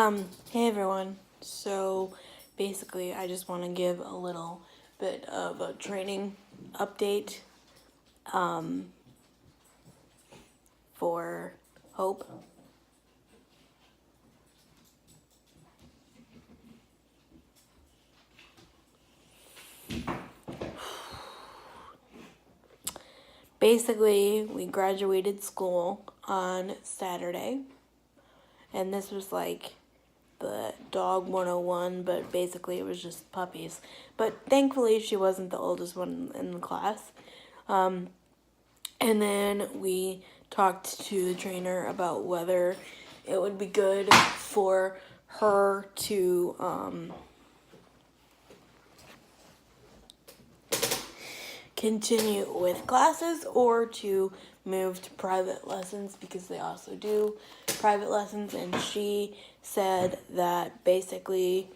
Hey everyone. So basically, I just want to give a little bit of a training update for Hope. Basically, we graduated school on Saturday, and this was like the dog 101, but basically it was just puppies. But thankfully, she wasn't the oldest one in the class. And then we talked to the trainer about whether it would be good for her to continue with classes or to move to private lessons, because they also do private lessons. And she said that basically,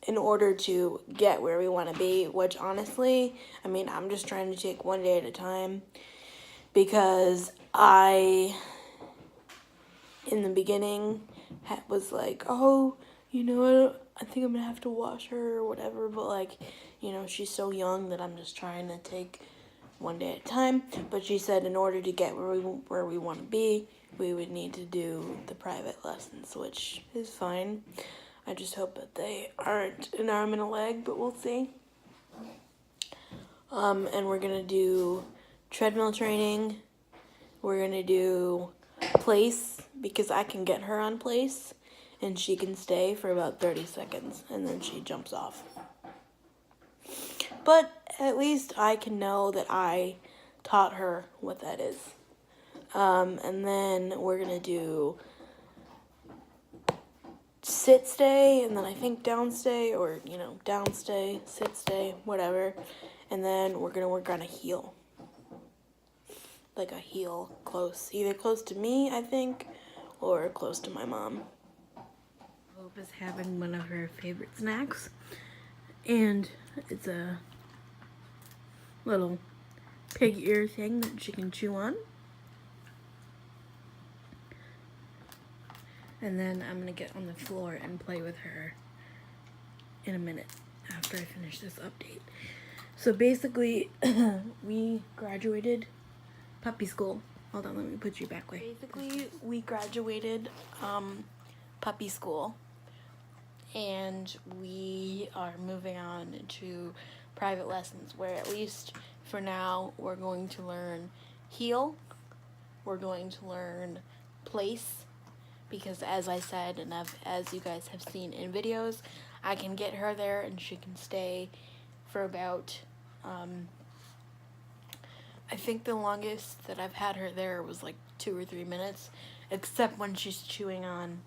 in order to get where we want to be, which honestly, I mean, I'm just trying to take one day at a time, because in the beginning, was like, oh, I think I'm gonna have to wash her or whatever, but like, she's so young that I'm just trying to take one day at a time. But she said in order to get where we want to be, we would need to do the private lessons, which is fine. I just hope that they aren't an arm and a leg, but we'll see. And we're gonna do treadmill training. We're gonna do place, because I can get her on place and she can stay for about 30 seconds and then she jumps off. But at least I can know that I taught her what that is. And then we're gonna do sit stay, and then I think down stay, or down stay, sit stay, whatever. And then we're gonna work on a heel. Like a heel either close to me, I think, or close to my mom. Hope is having one of her favorite snacks, and it's a little pig ear thing that she can chew on. And then I'm gonna get on the floor and play with her in a minute after I finish this update. So basically, we graduated puppy school. Hold on, let me put you back way. Basically, we graduated puppy school, and we are moving on to private lessons, where at least for now we're going to learn heel, we're going to learn place, because as I said, and as you guys have seen in videos, I can get her there and she can stay for about I think the longest that I've had her there was like 2 or 3 minutes, except when she's chewing on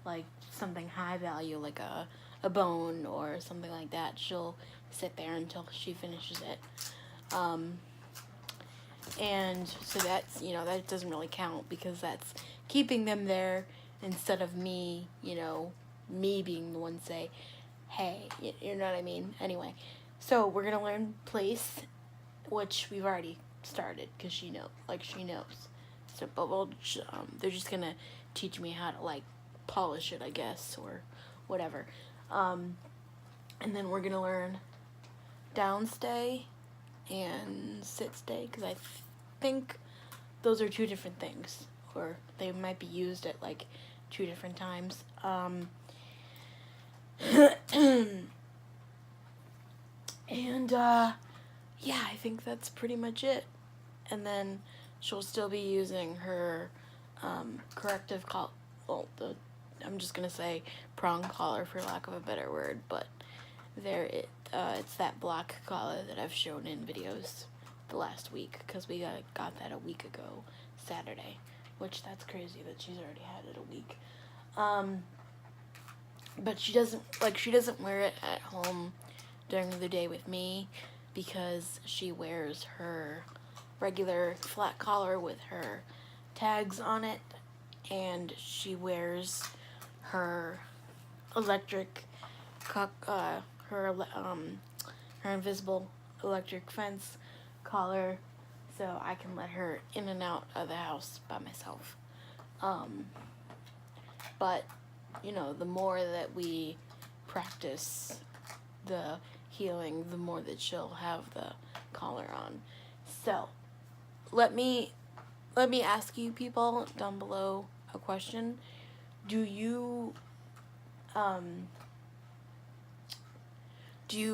like something high value, like a bone or something like that. She'll sit there until she finishes it. And so that's, that doesn't really count, because that's keeping them there instead of me, me being the one to say, hey, you know what I mean? Anyway, so we're going to learn place, which we've already started, because she knows. So, but they're just going to teach me how to, like, polish it, I guess, or whatever. And then we're going to learn downstay and sit stay, because I think those are 2 different things, or they might be used at like 2 different times. Yeah, I think that's pretty much it. And then she'll still be using her corrective I'm just gonna say prong collar for lack of a better word, but it's that black collar that I've shown in videos the last week, because we got that a week ago Saturday, which that's crazy that she's already had it a week. But she doesn't wear it at home during the day with me, because she wears her regular flat collar with her tags on it, and she wears her electric her invisible electric fence collar, so I can let her in and out of the house by myself. But you know, the more that we practice the heeling, the more that she'll have the collar on. So let me ask you people down below a question. Do you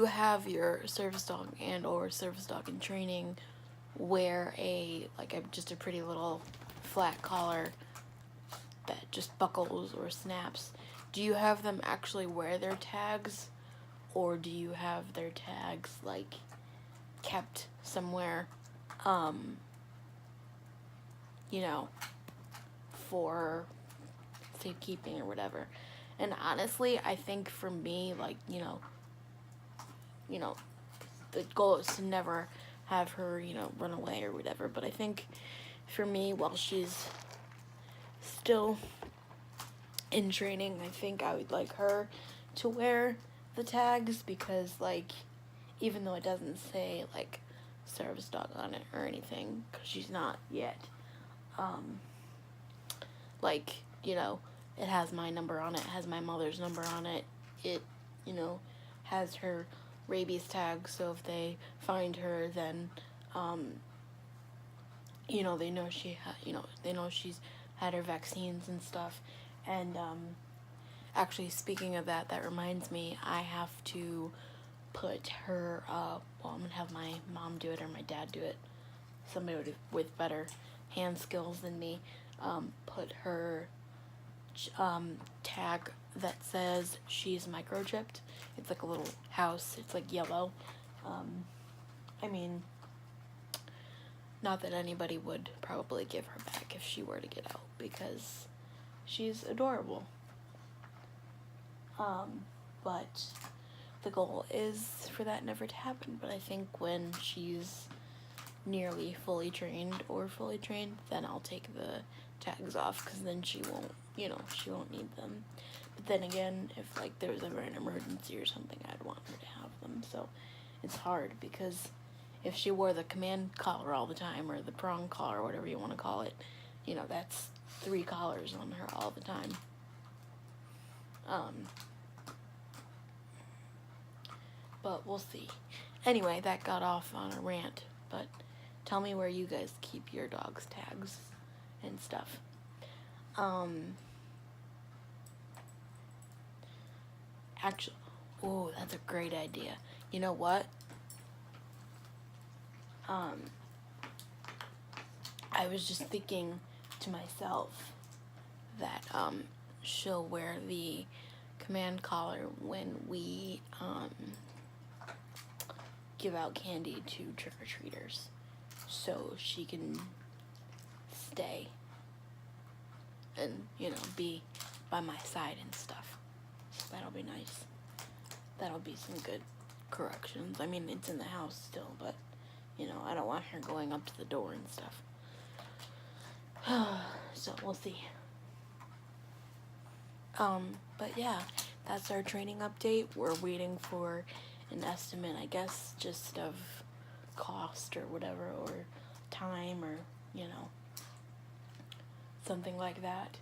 have your service dog and or service dog in training wear just a pretty little flat collar that just buckles or snaps? Do you have them actually wear their tags, or do you have their tags like kept somewhere, you know, for safekeeping or whatever? And honestly, I think for me, like, you know, the goal is to never have her, you know, run away or whatever. But I think for me, while she's still in training, I think I would like her to wear the tags, because, like, even though it doesn't say, like, service dog on it or anything, because she's not yet, like, you know, it has my number on it, has my mother's number on it, it, you know, has her rabies tag, so if they find her, then, you know, they know they know she's had her vaccines and stuff. And, actually, speaking of that, that reminds me, I have to put her, well, I'm gonna have my mom do it or my dad do it, somebody with better hand skills than me, put her tag that says she's microchipped. It's like a little house. It's like yellow. I mean, not that anybody would probably give her back if she were to get out, because she's adorable. But the goal is for that never to happen. But I think when she's nearly fully trained or fully trained, then I'll take the tags off, because then she won't, you know, she won't need them. But then again, if like there was ever an emergency or something, I'd want her to have them. So it's hard, because if she wore the command collar all the time, or the prong collar, or whatever you want to call it, you know, that's 3 collars on her all the time. But we'll see. Anyway, that got off on a rant, but tell me where you guys keep your dog's tags and stuff. Actually, oh, that's a great idea. You know what? I was just thinking to myself that, she'll wear the command collar when we, give out candy to trick-or-treaters, so she can stay and, you know, be by my side and stuff. So that'll be nice. That'll be some good corrections. I mean, it's in the house still, but, you know, I don't want her going up to the door and stuff. So we'll see. But yeah, that's our training update. We're waiting for an estimate, I guess, just of cost or whatever, or time, or, you know, something like that.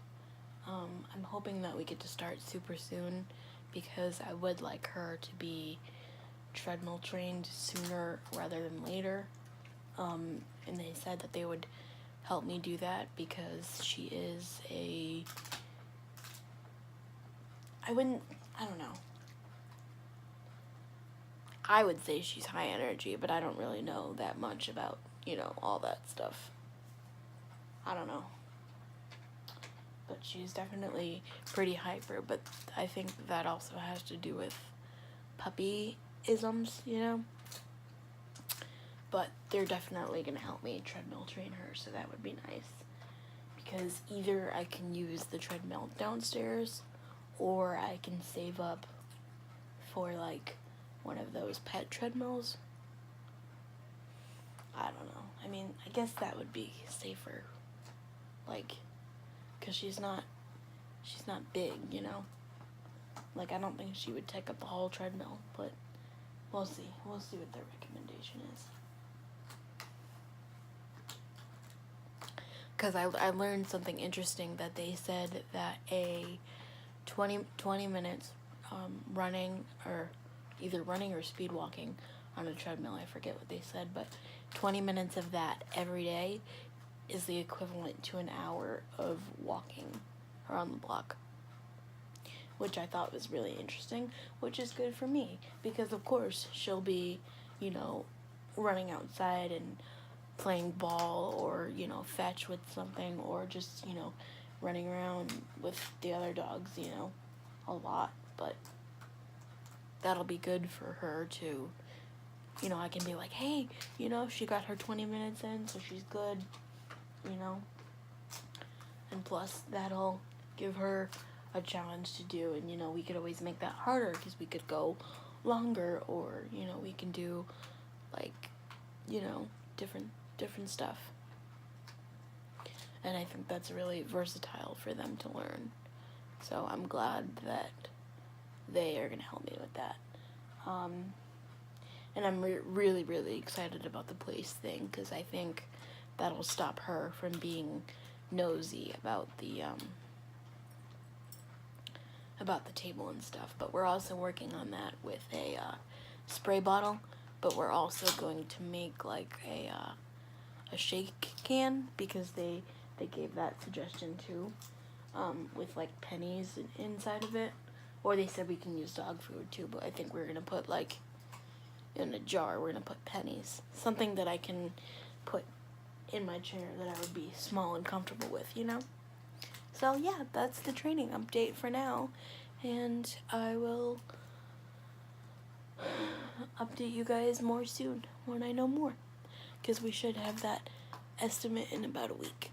I'm hoping that we get to start super soon, because I would like her to be treadmill trained sooner rather than later. And they said that they would help me do that, because she is I don't know. I would say she's high energy, but I don't really know that much about, you know, all that stuff. I don't know. But she's definitely pretty hyper, but I think that also has to do with puppy-isms, you know? But they're definitely going to help me treadmill train her, so that would be nice. Because either I can use the treadmill downstairs, or I can save up for, like, one of those pet treadmills. I don't know. I mean, I guess that would be safer. Like, because she's not big, you know? Like, I don't think she would take up the whole treadmill, but we'll see. We'll see what their recommendation is. Because I learned something interesting, that they said that a 20 minutes running, or either running or speed walking on a treadmill. I forget what they said, but 20 minutes of that every day is the equivalent to an hour of walking around the block, which I thought was really interesting, which is good for me because, of course, she'll be, you know, running outside and playing ball or, you know, fetch with something, or just, you know, running around with the other dogs, you know, a lot. But that'll be good for her to, you know, I can be like, hey, you know, she got her 20 minutes in, so she's good, you know. And plus, that'll give her a challenge to do, and, you know, we could always make that harder because we could go longer, or, you know, we can do, like, you know, different stuff. And I think that's really versatile for them to learn. So I'm glad that they are going to help me with that. And I'm really, really excited about the place thing, because I think that'll stop her from being nosy about the table and stuff. But we're also working on that with a spray bottle. But we're also going to make like a shake can, because they gave that suggestion too, with like pennies inside of it. Or they said we can use dog food too, but I think we're gonna put like in a jar, we're gonna put pennies, something that I can put in my chair that I would be small and comfortable with, you know. So yeah, that's the training update for now, and I will update you guys more soon when I know more, because we should have that estimate in about a week.